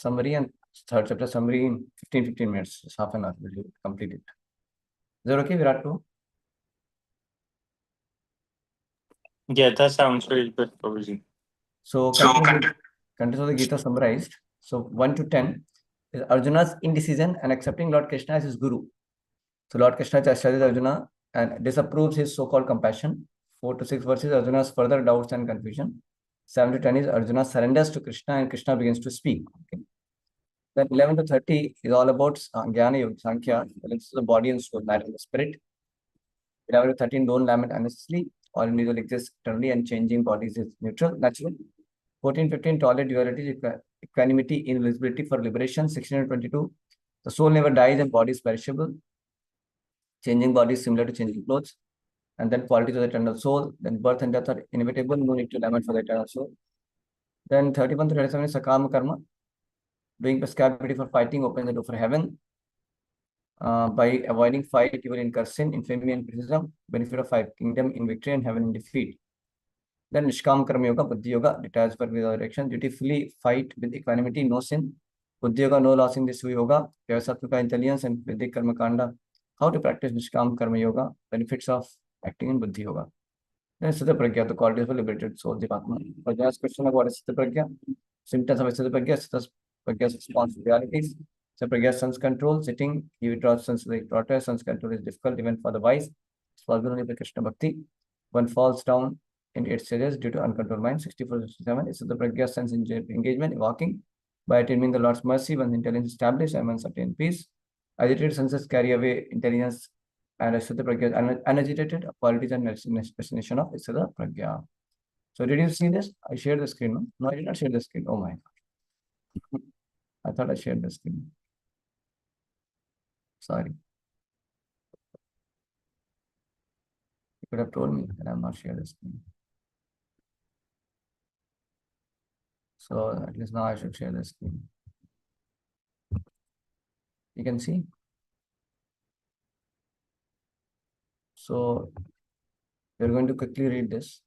summary and third chapter summary in 15 minutes. Just half an hour, we'll complete it. Is that okay, Virat? Yeah, that sounds very good, Prabhuji. So, contents of the Gita summarized. So, 1 to 10 is Arjuna's indecision and accepting Lord Krishna as his guru. So, Lord Krishna chastises Arjuna and disapproves his so-called compassion. 4 to 6 verses, Arjuna's further doubts and confusion. 7 to 10 is Arjuna surrenders to Krishna and Krishna begins to speak. Okay. Then 11 to 30 is all about Jnana Yoga, Sankhya, the body and soul, matter and the spirit. 11 to 13, don't lament unnecessarily. All individual exists eternally and changing bodies is neutral, natural. 14, 15, tolerate duality, equanimity, invisibility for liberation. 16 to 22, the soul never dies and body is perishable. Changing body is similar to changing clothes. And then qualities of the eternal soul. Then birth and death are inevitable, no need to lament for the eternal soul. Then 31 to 37 is Sakama Karma. Doing prescribed for fighting opens the door for heaven. By avoiding fight, you will incur sin, infamy, and criticism. Benefit of 5, kingdom in victory and heaven in defeat. Then Nishkam Karma Yoga, Buddhi Yoga, detached for without direction, dutifully fight with equanimity, no sin. Buddhi Yoga, no loss in this yoga. Vyavasatmika intelligence and Vedic Karma Kanda. How to practice Nishkam Karma Yoga, benefits of acting in Buddhi Yoga. Then Siddha Pragya, the qualities of a liberated soul, the Atma. For the last question of what is Siddha Pragya? Symptoms of Siddha Pragya, Siddha Pragya's response to realities. Siddha Pragya, sense control, sitting, he withdraws sense like daughter, sense control is difficult even for the wise. It's possible only by Krishna Bhakti. One falls down in 8 stages due to uncontrolled mind. 64 to 67 is Siddha Pragya, sense engagement, walking. By attaining the Lord's mercy, one's intelligence established and one's obtained peace. Agitated senses carry away intelligence, and Siddha Pragya is unagitated, qualities and destination of Siddha Pragya. So did you see this? I shared the screen, no? No, I did not share the screen. Oh my God. I thought I shared the screen. Sorry. You could have told me that I'm not sharing the screen. So at least now I should share the screen. You can see. So we're going to quickly read this.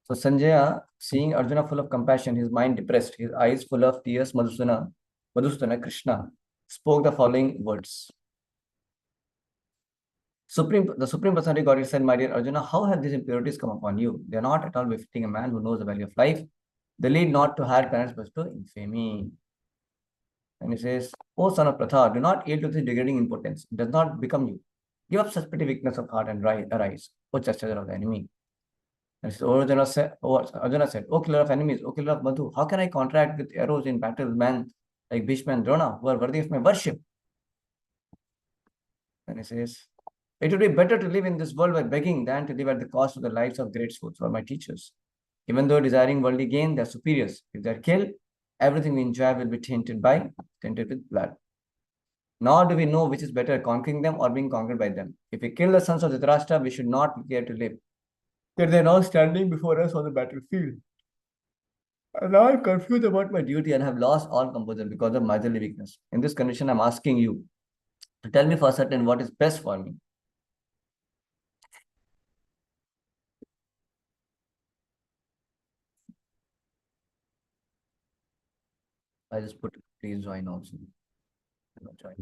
So Sanjaya, seeing Arjuna full of compassion, his mind depressed, his eyes full of tears, Madhusudana Krishna, spoke the following words. The Supreme Personality Godhead said, my dear Arjuna, how have these impurities come upon you? They are not at all befitting a man who knows the value of life. They lead not to higher planets but to infamy. And he says, O son of Pratha, do not yield to this degrading impotence. It does not become you. Give up such petty weakness of heart and arise, O chastiser of the enemy. And so Arjuna said, O killer of enemies, O killer of Madhu, how can I contract with arrows in battle men like Bhishma and Drona, who are worthy of my worship? And he says, it would be better to live in this world by begging than to live at the cost of the lives of great souls or my teachers. Even though desiring worldly gain, they are superiors. If they are killed, everything we enjoy will be tainted with blood. Nor do we know which is better, conquering them or being conquered by them. If we kill the sons of Dhritarashtra, we should not care to live. Yet they are now standing before us on the battlefield. And now I'm confused about my duty and have lost all composure because of miserly weakness. In this condition, I'm asking you to tell me for certain what is best for me. I just put please join also. Join.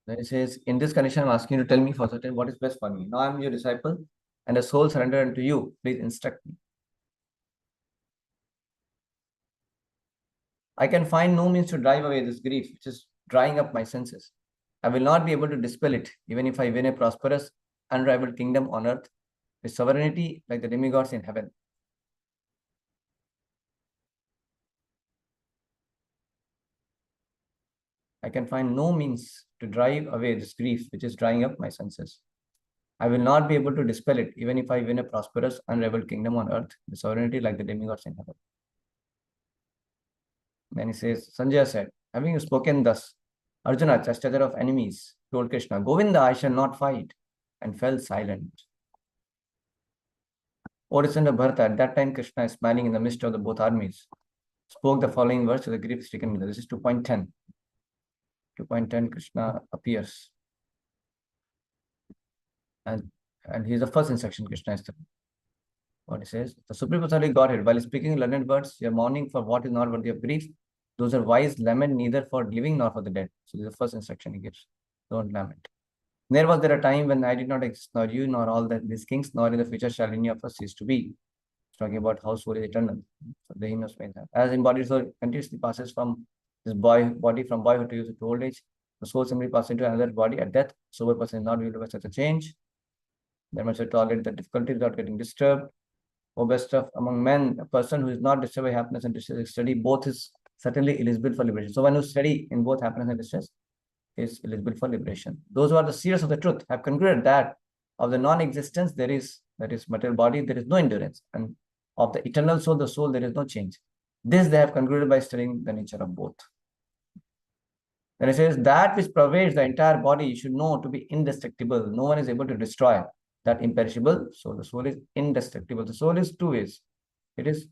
Then he says, in this condition, I'm asking you to tell me for certain what is best for me. Now I'm your disciple and a soul surrendered unto you. Please instruct me. I can find no means to drive away this grief, which is drying up my senses. I will not be able to dispel it, even if I win a prosperous, unrivaled kingdom on earth with sovereignty like the demigods in heaven. I can find no means to drive away this grief, which is drying up my senses. I will not be able to dispel it, even if I win a prosperous, unrivaled kingdom on earth with sovereignty like the demigods in heaven. Then he says, Sanjaya said, having spoken thus, Arjuna, chastiser of enemies, told Krishna, Govinda, I shall not fight, and fell silent. O descendant of Bharata, at that time Krishna is smiling in the midst of the both armies, spoke the following words to the grief-stricken mother. This is 2.10. 2.10, Krishna appears. And he's the first instruction, Krishna is the, what he says. The Supreme Personality Godhead, while speaking learned words, you are mourning for what is not worthy of grief. Those are wise, lament neither for living nor for the dead. So this is the first instruction he gives. Don't lament. There was there a time when I did not exist, nor you, nor all that these kings, nor in the future shall any of us cease to be. It's talking about how soul is eternal. So the hymn explains that. As embodied soul continuously passes from this body from boyhood to youth to old age, the soul simply passes into another body at death. Sober person is not able to by such a change. There must tolerate the difficulty without getting disturbed. O best of among men, a person who is not disturbed by happiness and distress, study both is certainly eligible for liberation. So one who study in both happiness and distress is eligible for liberation. Those who are the seers of the truth have concluded that of the non-existence there is, that is material body, there is no endurance, and of the eternal soul, the soul, there is no change. This they have concluded by studying the nature of both. Then it says that which pervades the entire body you should know to be indestructible. No one is able to destroy that imperishable soul. The soul is indestructible. The soul is two ways. It is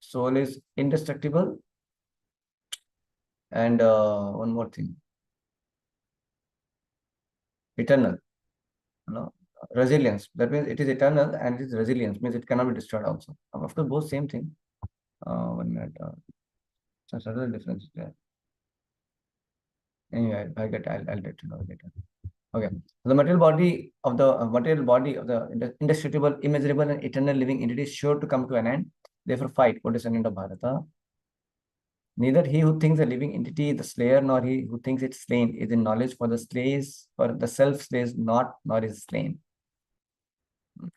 soul is indestructible, and one more thing, eternal. No, resilience. That means it is eternal and it is resilience. Means it cannot be destroyed also. Of course, both same thing. 1 minute. So subtle difference there. Anyway, I'll let you know later. Okay. The material body of the indestructible, immeasurable, and eternal living entity is sure to come to an end. Therefore, fight, O descendant of Bharata. Neither he who thinks a living entity is the slayer, nor he who thinks it slain is in knowledge, for the self slays not, nor is slain.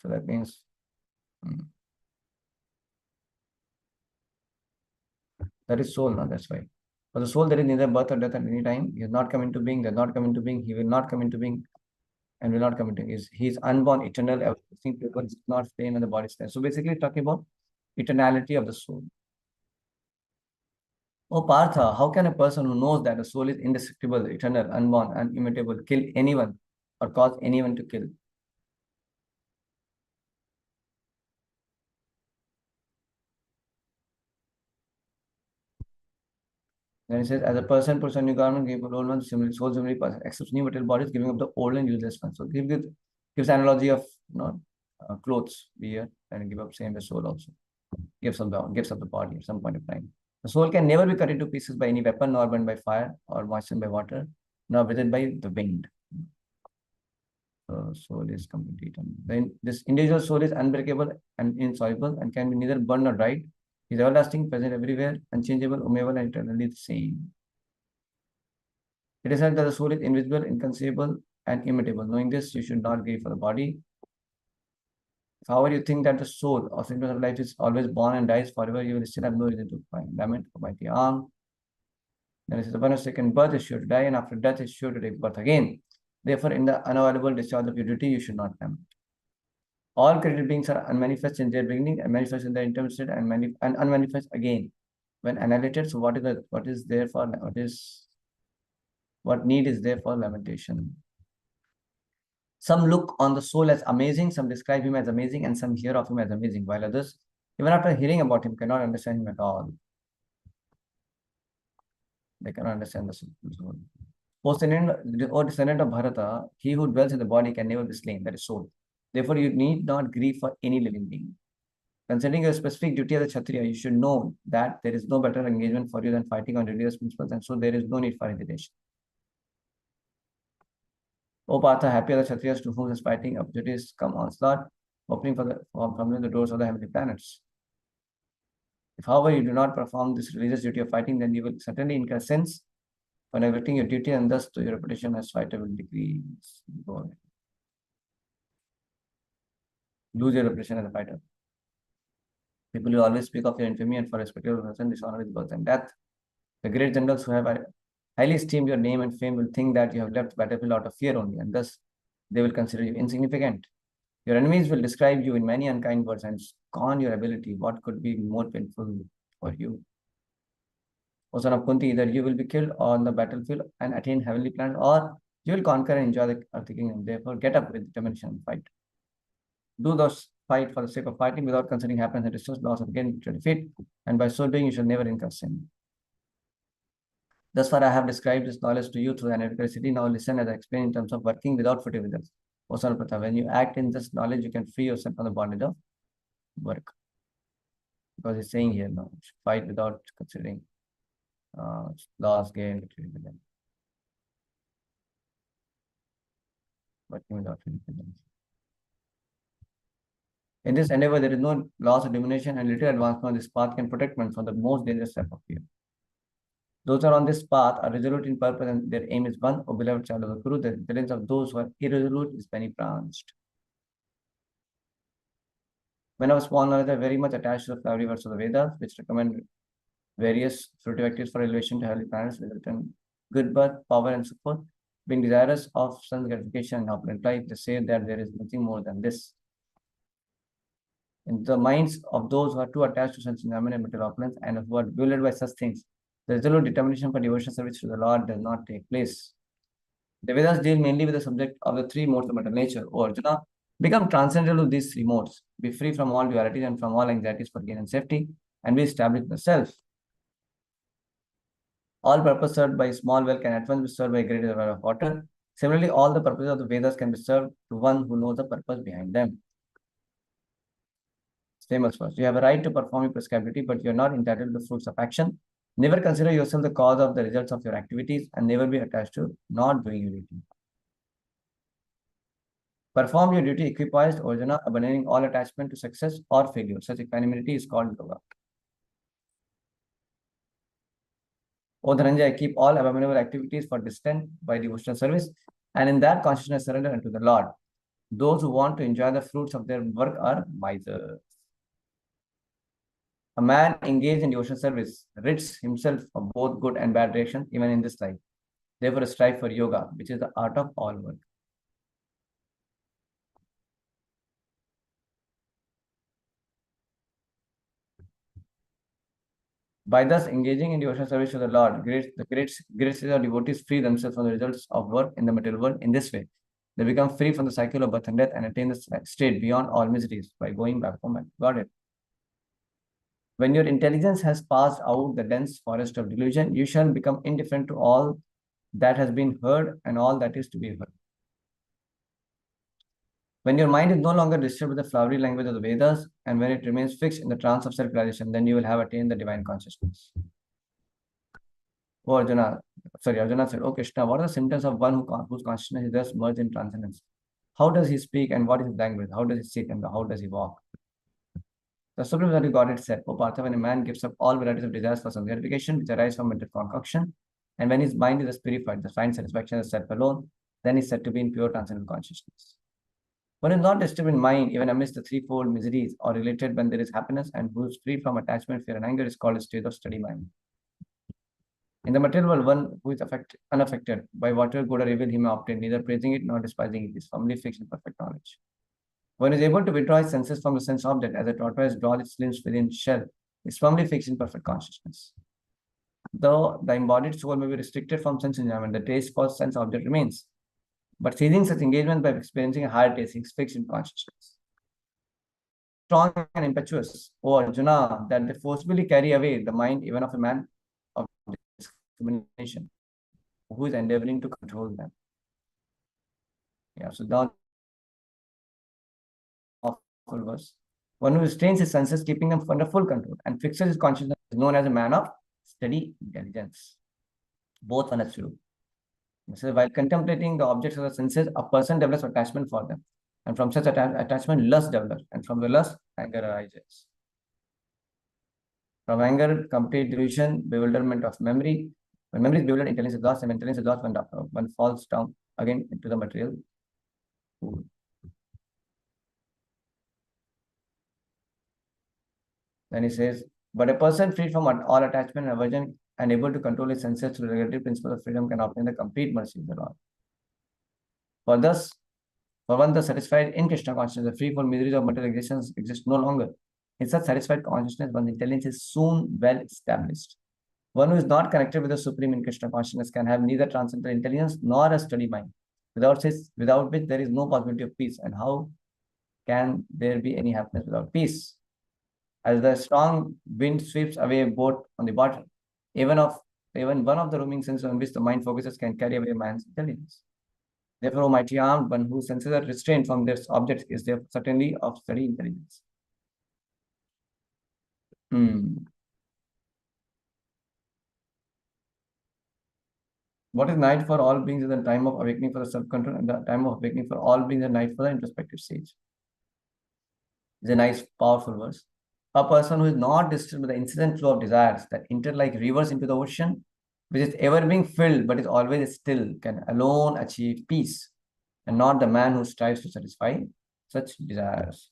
So that means that is soul, no? That's why. For the soul, there is neither birth or death at any time. He has not come into being, does not come into being, he will not come into being, and will not come into being. He is unborn, eternal, everything, is not slain, and the body is slain. So basically, talking about eternality of the soul. Oh Partha, how can a person who knows that the soul is indestructible, eternal, unborn, and immutable kill anyone or cause anyone to kill? Then he says, as a person puts on new garment, give old ones, similarly, soul similarly accepts new material bodies, giving up the old and useless ones. So gives analogy of clothes wear and give up same as soul also. Gives up the body at some point of time. The soul can never be cut into pieces by any weapon, nor burned by fire, or moistened by water, nor withered by the wind. So soul is completely eternal. Then this individual soul is unbreakable and insoluble and can be neither burned nor dried. He is everlasting, present everywhere, unchangeable, immovable, and eternally the same. It is said that the soul is invisible, inconceivable, and immutable. Knowing this, you should not grieve for the body. If, however, you think that the soul or symptoms of life is always born and dies forever, you will still have no reason to lament or bite the arm. Then it says, upon a second birth is sure to die, and after death is sure to take birth again. Therefore, in the unavoidable discharge of your duty, you should not lament. All created beings are unmanifest in their beginning and manifest in their intermediate and unmanifest again when annihilated. So what need is there for lamentation? Some look on the soul as amazing, some describe him as amazing, and some hear of him as amazing, while others, even after hearing about him, cannot understand him at all. They cannot understand the soul. O descendant of Bharata, he who dwells in the body can never be slain, that is soul. Therefore, you need not grieve for any living being. Considering your specific duty as a Kshatriya, you should know that there is no better engagement for you than fighting on religious principles, and so there is no need for hesitation. O Partha, happy are the Kshatriyas to whom this fighting opportunities come onslaught, opening from the doors of the heavenly planets. If, however, you do not perform this religious duty of fighting, then you will certainly incur sins for neglecting your duty, and thus your reputation as fighter will decrease. Lose your reputation as a fighter. People will always speak of your infamy, and for respectable person, dishonor with birth and death. The great generals who have highly esteemed your name and fame will think that you have left the battlefield out of fear only, and thus they will consider you insignificant. Your enemies will describe you in many unkind words and scorn your ability. What could be more painful for you? O son of Kunti, either you will be killed on the battlefield and attain heavenly planets, or you will conquer and enjoy the earthly kingdom. Therefore, get up with determination and fight. Do thus fight for the sake of fighting without considering happiness and distress, loss of gain, defeat, and by so doing, you shall never incur sin. Thus far, I have described this knowledge to you through an electricity. Now listen as I explain in terms of working without footing results. When you act in this knowledge, you can free yourself from the bondage of work. Because he's saying here now, fight without considering loss, gain, working without footing results. In this endeavor, there is no loss or diminution, and little advancement on this path can protect one from the most dangerous step of fear. Those who are on this path are resolute in purpose, and their aim is one, O beloved child of the Guru. The intelligence of those who are irresolute is many branched. When I was small, knowledge are very much attached to the flowery words of the Vedas, which recommend various fruitive activities for elevation to heavenly planets, result in good birth, power, and so forth. Being desirous of sense gratification and opulent life, they say that there is nothing more than this. In the minds of those who are too attached to sense enjoyment and material opulence, and who are bewildered by such things, the resolute determination for devotional service to the Lord does not take place. The Vedas deal mainly with the subject of the three modes of material nature. O Arjuna, become transcendental to these three modes, be free from all dualities and from all anxieties for gain and safety, and be established in the self. All purpose served by a small well can at once be served by a great reservoir of water. Similarly, all the purposes of the Vedas can be served to one who knows the purpose behind them. Famous verse. You have a right to perform your prescribed duty, but you are not entitled to the fruits of action. Never consider yourself the cause of the results of your activities, and never be attached to not doing your duty. Perform your duty equipoised, Arjuna, abandoning all attachment to success or failure. Such equanimity is called yoga. O Dhananjaya, keep all abominable activities for distant by devotional service, and in that consciousness surrender unto the Lord. Those who want to enjoy the fruits of their work are misers. A man engaged in devotional service rids himself of both good and bad reactions even in this life. Therefore, strive for yoga, which is the art of all work. By thus engaging in devotional service to the Lord, the great of devotees free themselves from the results of work in the material world. In this way, they become free from the cycle of birth and death and attain the state beyond all miseries by going back home and Godhead. When your intelligence has passed out the dense forest of delusion, you shall become indifferent to all that has been heard and all that is to be heard. When your mind is no longer disturbed with the flowery language of the Vedas, and when it remains fixed in the trance of self-realization, then you will have attained the divine consciousness. Arjuna said, "O Krishna, what are the symptoms of one whose consciousness is thus merged in transcendence? How does he speak and what is his language? How does he sit and how does he walk?" The Supreme Personality of Godhead said, "O Partha, when a man gives up all varieties of desires for some gratification which arise from mental concoction, and when his mind is purified, the finds satisfaction as self alone, then he is said to be in pure transcendental consciousness. One is not disturbed in mind even amidst the threefold miseries or related when there is happiness, and who is free from attachment, fear, and anger is called a state of steady mind. In the material world, one who is unaffected by whatever good or evil he may obtain, neither praising it nor despising it, is firmly fixed in perfect knowledge. One is able to withdraw his senses from the sense object as a tortoise draws its limbs within shell, is firmly fixed in perfect consciousness. Though the embodied soul may be restricted from sense enjoyment, the taste for sense object remains. But seizing such engagement by experiencing a higher taste is fixed in consciousness. Strong and impetuous, O Arjuna, that they forcibly carry away the mind even of a man of discrimination, who is endeavoring to control them. Yeah, so down verse. One who restrains his senses, keeping them under full control, and fixes his consciousness is known as a man of steady intelligence. Both one is true. So while contemplating the objects of the senses, a person develops attachment for them. And from such attachment, lust develops. And from the lust, anger arises. From anger, complete delusion, bewilderment of memory. When memory is bewildered, intelligence is lost. And when intelligence is lost, one falls down again into the material pool. Then he says, but a person freed from all attachment and aversion and able to control his senses through the regulative principle of freedom can obtain the complete mercy of the Lord. For one thus satisfied in Krishna consciousness, the free from miseries of material existence exist no longer. In such satisfied consciousness, one's intelligence is soon well established. One who is not connected with the Supreme in Krishna consciousnness can have neither transcendental intelligence nor a steady mind, without which there is no possibility of peace. And how can there be any happiness without peace? As the strong wind sweeps away a boat on the water, even of Even one of the roaming senses on which the mind focuses can carry away man's intelligence. Therefore, O mighty armed one whose senses are restrained from their objects is there certainly of steady intelligence. What is night for all beings is the time of awakening for the self-control, and the time of awakening for all beings is night for the introspective stage. It's a nice, powerful verse. A person who is not disturbed by the incessant flow of desires that enter like rivers into the ocean, which is ever being filled but is always still, can alone achieve peace, and not the man who strives to satisfy such desires.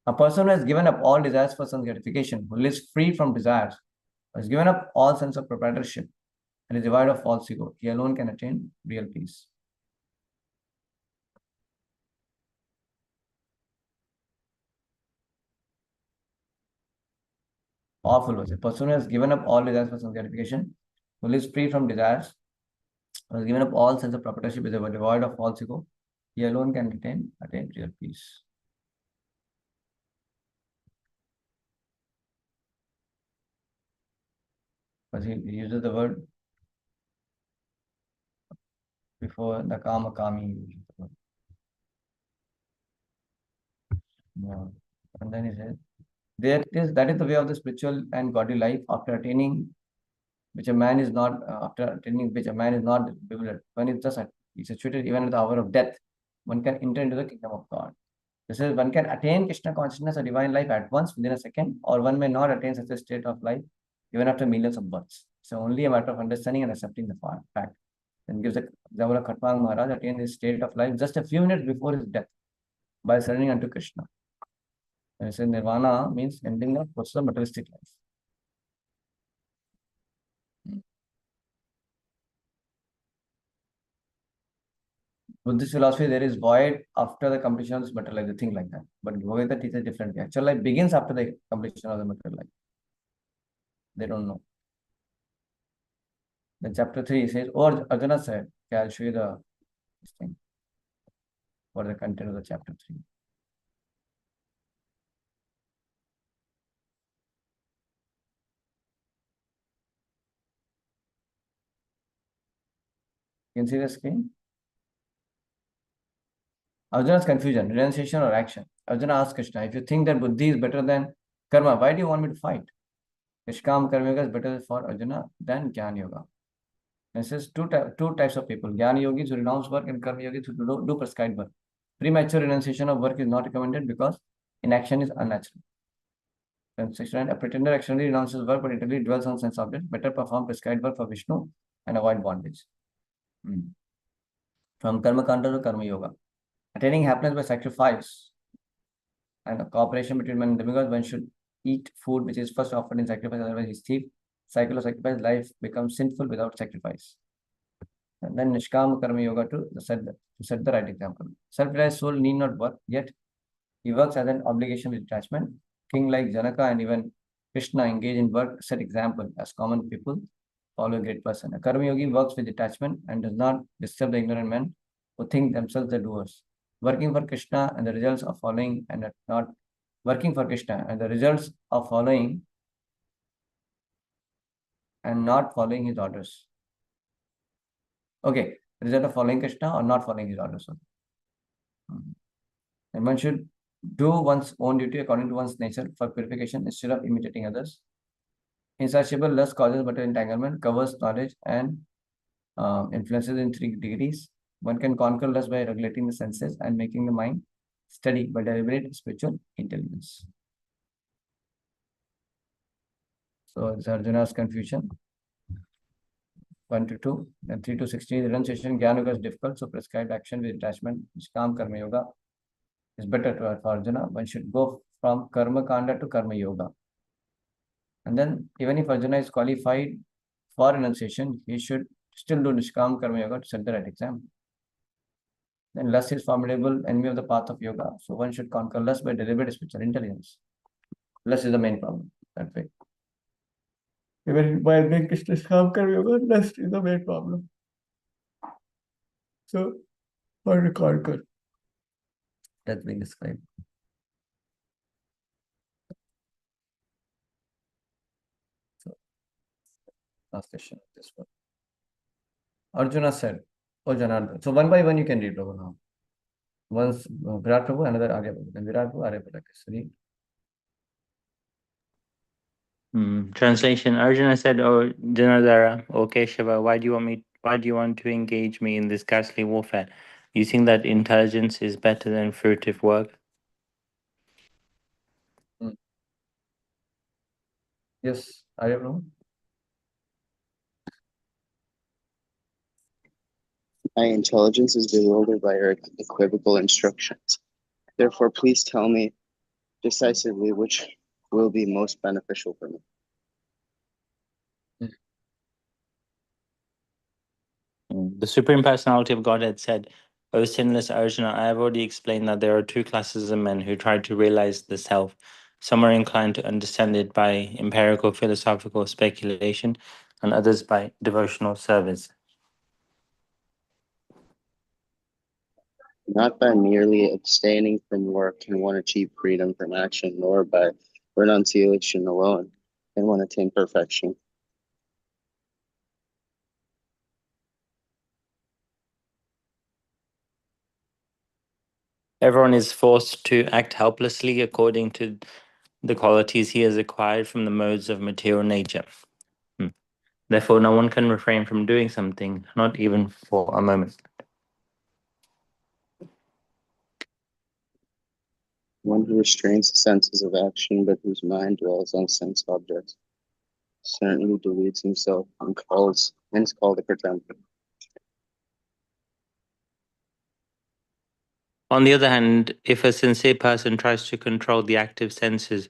A person who has given up all desires for sense gratification, who lives free from desires, who has given up all sense of proprietorship, and is devoid of false ego, he alone can attain real peace. Powerful verse. A person who has given up all desires for sense gratification, who lives free from desires, who has given up all sense of proprietorship, is devoid of false ego, he alone can attain real peace. Because he uses the word before the kama kami. Yeah. And then he says, that is the way of the spiritual and godly life after attaining which a man is not bewildered. When it's just situated even at the hour of death, one can enter into the kingdom of God. This is one can attain Krishna consciousness or divine life at once within a second, or one may not attain such a state of life even after millions of births. So only a matter of understanding and accepting the fact. Then gives the example of Khatwang Maharaj attained his state of life just a few minutes before his death by surrendering unto Krishna. And it says nirvana means ending the process of materialistic life. Buddhist philosophy, there is void after the completion of this material life, the thing like that. But Bhagavad teaches differently. Actual life begins after the completion of the material life. They don't know. Then chapter 3 says, or Arjuna said, okay, I'll show you this thing. What the content of the chapter 3. You can see the screen? Arjuna's confusion, renunciation or action. Arjuna asks Krishna, if you think that buddhi is better than karma, why do you want me to fight? Nishkam karma yoga is better for Arjuna than Jnana yoga. This is two types of people. Jnana yogis who renounce work and karma yogis who do prescribed work. Premature renunciation of work is not recommended because inaction is unnatural. A pretender externally renounces work but internally dwells on sense objects. Better perform prescribed work for Vishnu and avoid bondage. From karma kanda to karma yoga. Attaining happiness by sacrifice and a cooperation between man and demigods, one should eat food which is first offered in sacrifice, otherwise he's thief. Cycle of sacrifice, life becomes sinful without sacrifice. And then Nishkam Karma Yoga to set the right example. Self-realized soul need not work, yet he works as an obligation with detachment. King like Janaka and even Krishna engage in work, set example as common people follow a great person. A Karma Yogi works with detachment and does not disturb the ignorant men who think themselves the doers. Working for Krishna and the results of following and not working for Krishna and the results of following and not following his orders. Okay, result of following Krishna or not following his orders. And one should do one's own duty according to one's nature for purification instead of imitating others. Insatiable lust causes but entanglement, covers knowledge and influences in 3 degrees. One can conquer lust by regulating the senses and making the mind steady by deliberate spiritual intelligence. So it's Arjuna's confusion. 1 to 2, then 3 to 16. Renunciation, Jnana Yoga is difficult, so prescribed action with detachment, Nishkam Karma Yoga is better for Arjuna. One should go from Karma Kanda to Karma Yoga. And then, even if Arjuna is qualified for renunciation, he should still do Nishkam Karma Yoga to set the right exam. Then lust is formidable enemy of the path of yoga. So one should conquer lust by deliberate spiritual intelligence. Lust is the main problem. That way. Even while doing Krishna's Karma Yoga, lust is the main problem. So, how to conquer? That's being described. So, last question of this one. Arjuna said, "Oh Janardhan." So one by one you can read, Prabhu, now. Once Virat Prabhu, another Arya Prabhu. Then Virat Prabhu, Arya Prabhu. So read. Translation: Arjuna said, "O Janardhara, O Keshava, why do you want to engage me in this ghastly warfare? You think that intelligence is better than fruitive work?" Yes, Arya Prabhu. My intelligence is bewildered by your equivocal instructions. Therefore, please tell me decisively which will be most beneficial for me. The Supreme Personality of Godhead said, "O sinless Arjuna, I have already explained that there are two classes of men who try to realize the self. Some are inclined to understand it by empirical philosophical speculation, and others by devotional service." Not by merely abstaining from work can one achieve freedom from action, nor by renunciation alone can one attain perfection. Everyone is forced to act helplessly according to the qualities he has acquired from the modes of material nature. Therefore, no one can refrain from doing something, not even for a moment. One who restrains the senses of action, but whose mind dwells on sense objects, certainly deludes himself and is called a pretender. On the other hand, if a sincere person tries to control the active senses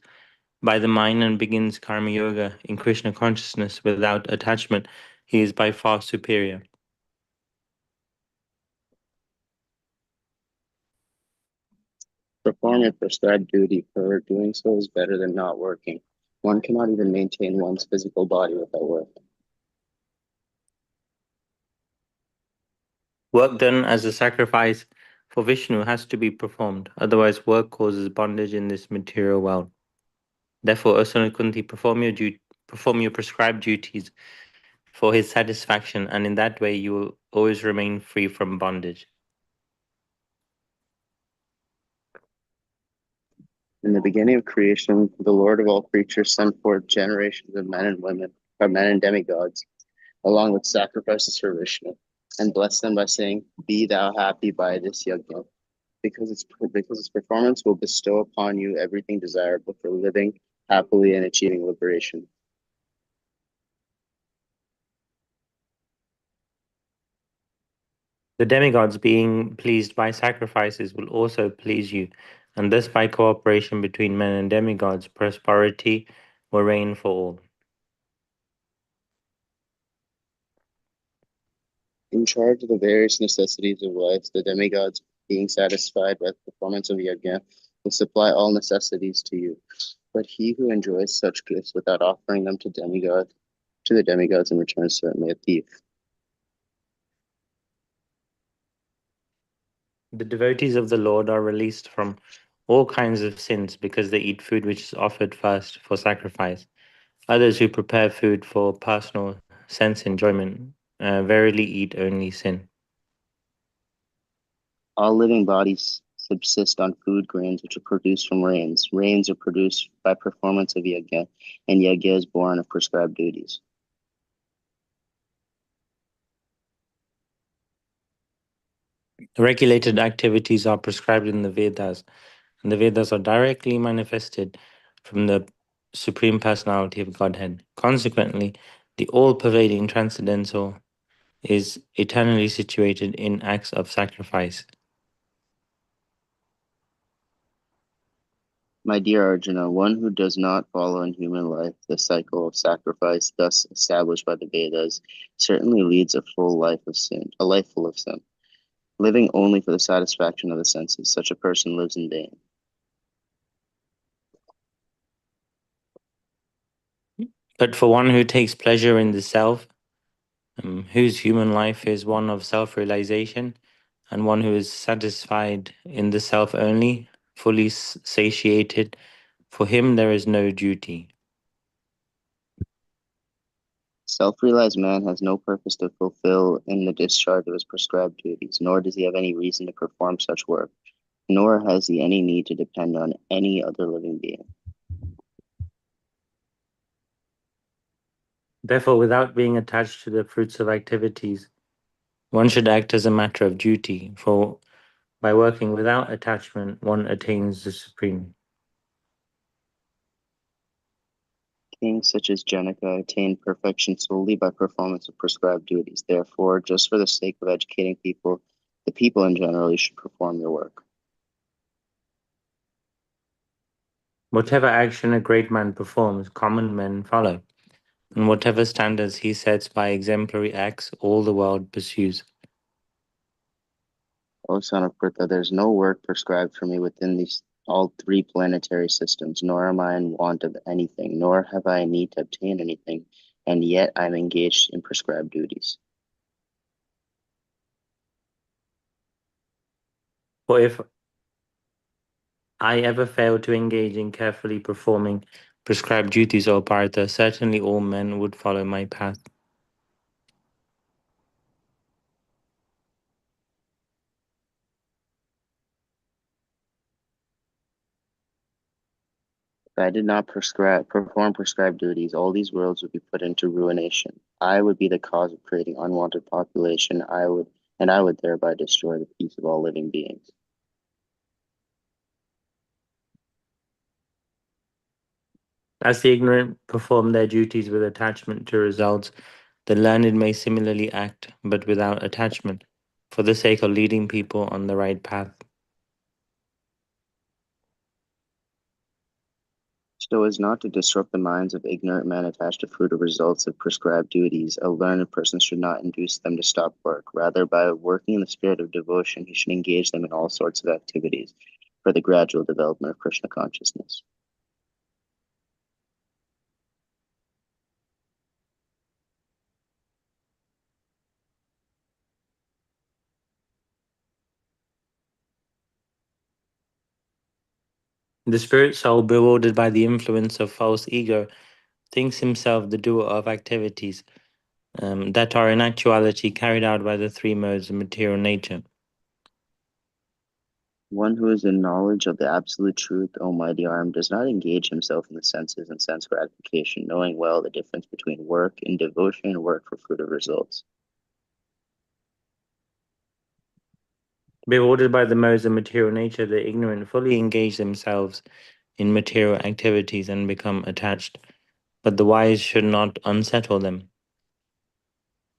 by the mind and begins karma yoga in Krishna consciousness without attachment, he is by far superior. Perform your prescribed duty, for doing so is better than not working. One cannot even maintain one's physical body without work. Work done as a sacrifice for Vishnu has to be performed, otherwise work causes bondage in this material world. Therefore, O Kunti, perform your prescribed duties for his satisfaction, and in that way you will always remain free from bondage. In the beginning of creation, the Lord of all creatures sent forth generations of men and women, or men and demigods, along with sacrifices for Vishnu, and blessed them by saying, "Be thou happy by this yajna, because its performance will bestow upon you everything desirable for living happily and achieving liberation." The demigods, being pleased by sacrifices, will also please you, and thus by cooperation between men and demigods, prosperity will reign for all. In charge of the various necessities of life, the demigods, being satisfied by the performance of yajna, will supply all necessities to you. But he who enjoys such gifts without offering them to the demigods in return is certainly a thief. The devotees of the Lord are released from all kinds of sins because they eat food which is offered first for sacrifice. Others who prepare food for personal sense enjoyment verily eat only sin. All living bodies subsist on food grains which are produced from rains. Rains are produced by performance of yajna, and yajna is born of prescribed duties. Regulated activities are prescribed in the Vedas, and the Vedas are directly manifested from the Supreme Personality of Godhead. Consequently, the all-pervading transcendental is eternally situated in acts of sacrifice. My dear Arjuna, one who does not follow in human life the cycle of sacrifice thus established by the Vedas certainly leads a life full of sin. Living only for the satisfaction of the senses, such a person lives in vain. But for one who takes pleasure in the self, whose human life is one of self-realization, and one who is satisfied in the self only, fully satiated, for him there is no duty. Self-realized man has no purpose to fulfill in the discharge of his prescribed duties, nor does he have any reason to perform such work, nor has he any need to depend on any other living being. Therefore, without being attached to the fruits of activities, one should act as a matter of duty, for by working without attachment, one attains the supreme. Kings such as Janaka attain perfection solely by performance of prescribed duties. Therefore, just for the sake of educating people, the people in general should perform their work. Whatever action a great man performs, common men follow, and whatever standards he sets by exemplary acts, all the world pursues. O son of Pritha, there is no work prescribed for me within these all three planetary systems, nor am I in want of anything, nor have I a need to obtain anything, and yet I am engaged in prescribed duties. For if I ever fail to engage in carefully performing prescribed duties, O Partha, certainly all men would follow my path. If I did not perform prescribed duties, all these worlds would be put into ruination. I would be the cause of creating unwanted population. I would thereby destroy the peace of all living beings. As the ignorant perform their duties with attachment to results, the learned may similarly act, but without attachment, for the sake of leading people on the right path. So as not to disrupt the minds of ignorant men attached to fruit or results of prescribed duties, a learned person should not induce them to stop work. Rather, by working in the spirit of devotion, he should engage them in all sorts of activities for the gradual development of Krishna consciousness. The spirit soul, bewildered by the influence of false ego, thinks himself the doer of activities that are in actuality carried out by the three modes of material nature. One who is in knowledge of the absolute truth, O mighty arm, does not engage himself in the senses and sense gratification, knowing well the difference between work in devotion and work for fruit of results. Bewildered by the modes of material nature, the ignorant fully engage themselves in material activities and become attached, but the wise should not unsettle them.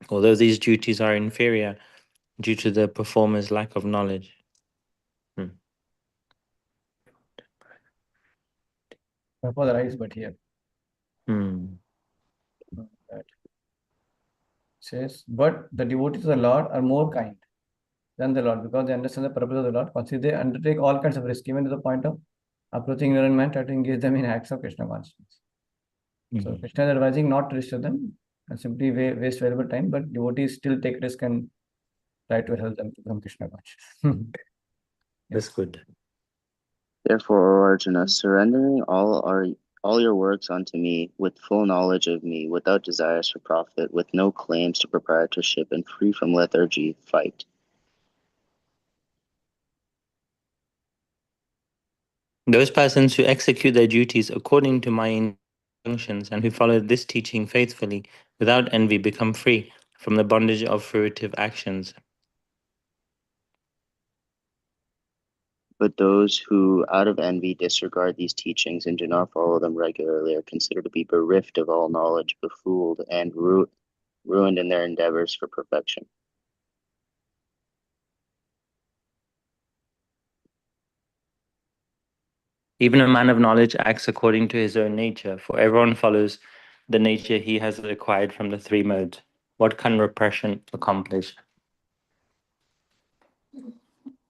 Although these duties are inferior due to the performer's lack of knowledge. For the rise, but here. That says, but the devotees of the Lord are more kind than the Lord because they understand the purpose of the Lord. Consider they undertake all kinds of risk, even to the point of approaching ignorant men, try to engage them in acts of Krishna consciousness. So Krishna is advising not to restrict them and simply waste valuable time, but devotees still take risk and try to help them to become Krishna conscious. That's good. Therefore, O Arjuna, surrendering all your works unto me, with full knowledge of me, without desires for profit, with no claims to proprietorship, and free from lethargy, fight. Those persons who execute their duties according to my injunctions and who follow this teaching faithfully without envy become free from the bondage of fruitive actions. But those who, out of envy, disregard these teachings and do not follow them regularly are considered to be bereft of all knowledge, befooled, and ruined in their endeavors for perfection. Even a man of knowledge acts according to his own nature, for everyone follows the nature he has acquired from the three modes. What can repression accomplish?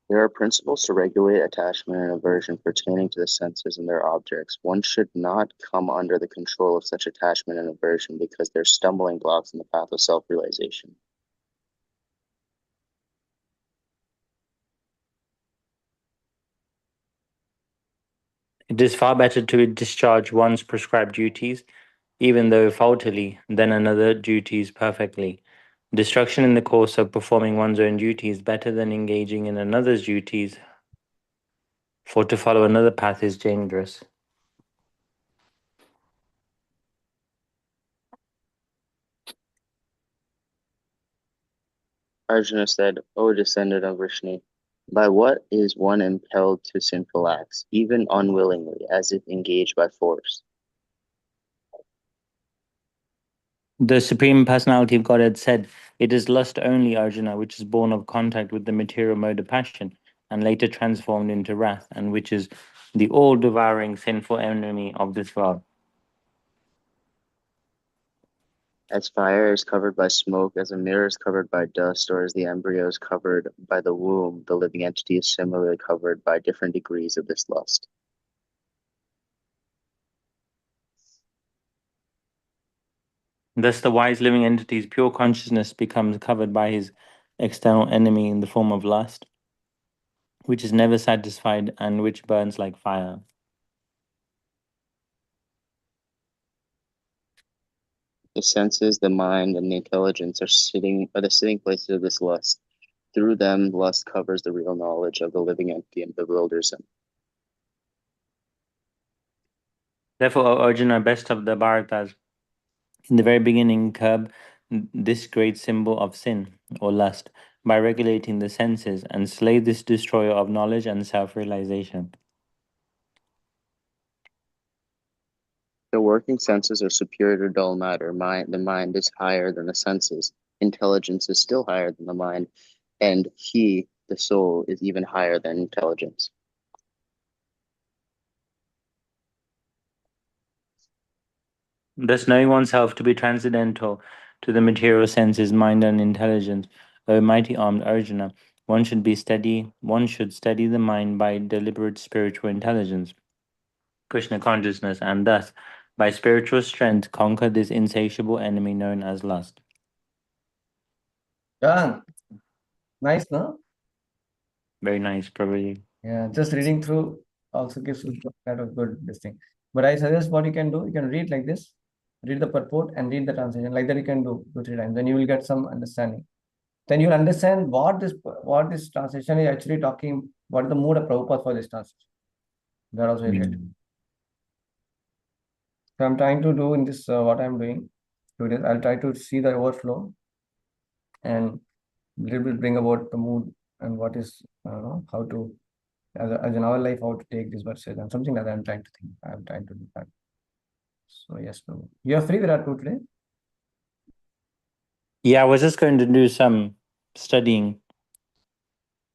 There are principles to regulate attachment and aversion pertaining to the senses and their objects. One should not come under the control of such attachment and aversion because they're stumbling blocks in the path of self-realization. It is far better to discharge one's prescribed duties even though faultily, than another duties perfectly. Destruction in the course of performing one's own duty is better than engaging in another's duties, for to follow another path is dangerous. Arjuna said, O descendant of Vishnu, by what is one impelled to sinful acts, even unwillingly, as if engaged by force? The Supreme Personality of Godhead said, it is lust only, Arjuna, which is born of contact with the material mode of passion, and later transformed into wrath, and which is the all-devouring sinful enemy of this world. As fire is covered by smoke, as a mirror is covered by dust, or as the embryo is covered by the womb, the living entity is similarly covered by different degrees of this lust. Thus, the wise living entity's pure consciousness becomes covered by his external enemy in the form of lust, which is never satisfied and which burns like fire. The senses, the mind, and the intelligence are the sitting places of this lust. Through them, lust covers the real knowledge of the living entity and bewilders him. Therefore, O Arjuna, best of the Bharatas, in the very beginning, curb this great symbol of sin or lust by regulating the senses and slay this destroyer of knowledge and self-realization. The working senses are superior to dull matter. The mind is higher than the senses. Intelligence is still higher than the mind, and he, the soul, is even higher than intelligence. Thus, knowing oneself to be transcendental to the material senses, mind, and intelligence, O mighty armed Arjuna, one should study the mind by deliberate spiritual intelligence, Krishna consciousness, and thus, by spiritual strength, conquer this insatiable enemy known as lust. Yeah, nice, no? Very nice, probably. Yeah, just reading through also gives you kind of good this thing. But I suggest what you can do, you can read like this, read the purport and read the translation. Like that you can do 2-3 times. Then you will get some understanding. Then you'll understand what this translation is actually talking, what is the mood of Prabhupada for this translation. That also you get. So I'm trying to do in this what I'm doing today. I'll try to see the overflow and little bit bring about the mood and what is how to as in our life how to take these verses and something like that I'm trying to think. I'm trying to do that. So yes, Prabhu. You are free Virat today? Yeah, I was just going to do some studying.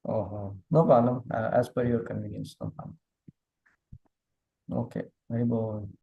Oh, no problem. As per your convenience, no problem. Okay. Very good.